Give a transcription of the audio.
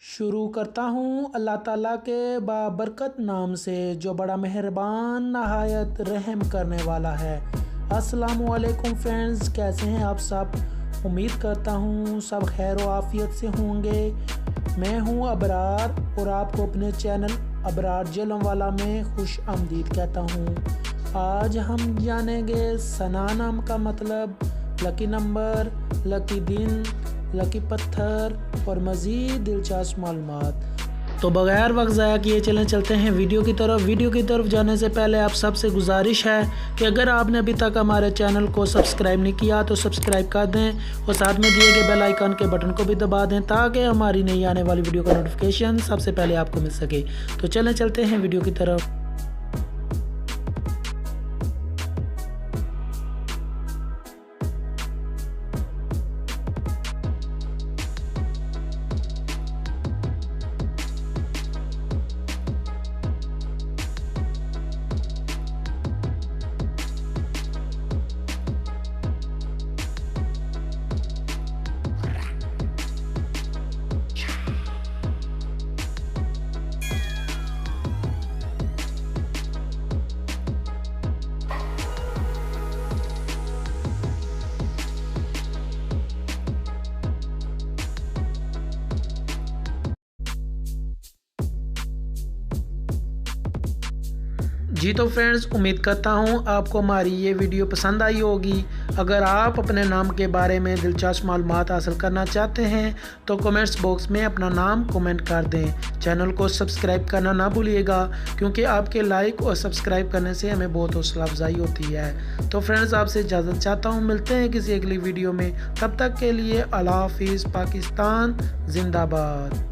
शुरू करता हूँ अल्लाह ताला के बाबरकत नाम से जो बड़ा मेहरबान नहायत रहम करने वाला है। अस्सलामुअलैकुम फ्रेंड्स, कैसे हैं आप सब। उम्मीद करता हूँ सब खैर व आफियत से होंगे। मैं हूँ अबरार और आपको अपने चैनल अबरार जलमवाला में खुश आमदीद कहता हूँ। आज हम जानेंगे सना नाम का मतलब, लकी नंबर, लकी दिन, लकी पत्थर और मज़ीद दिलचस्प मालूमात। तो बगैर वक्त ज़ाया किए चलते हैं वीडियो की तरफ। वीडियो की तरफ जाने से पहले आप सबसे गुजारिश है कि अगर आपने अभी तक हमारे चैनल को सब्सक्राइब नहीं किया तो सब्सक्राइब कर दें और साथ में दिए गए बेल आइकन के बटन को भी दबा दें ताकि हमारी नई आने वाली वीडियो का नोटिफिकेशन सबसे पहले आपको मिल सके। तो चलते हैं वीडियो की तरफ। जी तो फ्रेंड्स, उम्मीद करता हूँ आपको हमारी ये वीडियो पसंद आई होगी। अगर आप अपने नाम के बारे में दिलचस्प मालूमात हासिल करना चाहते हैं तो कमेंट्स बॉक्स में अपना नाम कमेंट कर दें। चैनल को सब्सक्राइब करना ना भूलिएगा क्योंकि आपके लाइक और सब्सक्राइब करने से हमें बहुत हौसला अफजाई होती है। तो फ्रेंड्स, आपसे इजाज़त चाहता हूँ, मिलते हैं किसी अगली वीडियो में। तब तक के लिए अल्लाह हाफिज़। पाकिस्तान जिंदाबाद।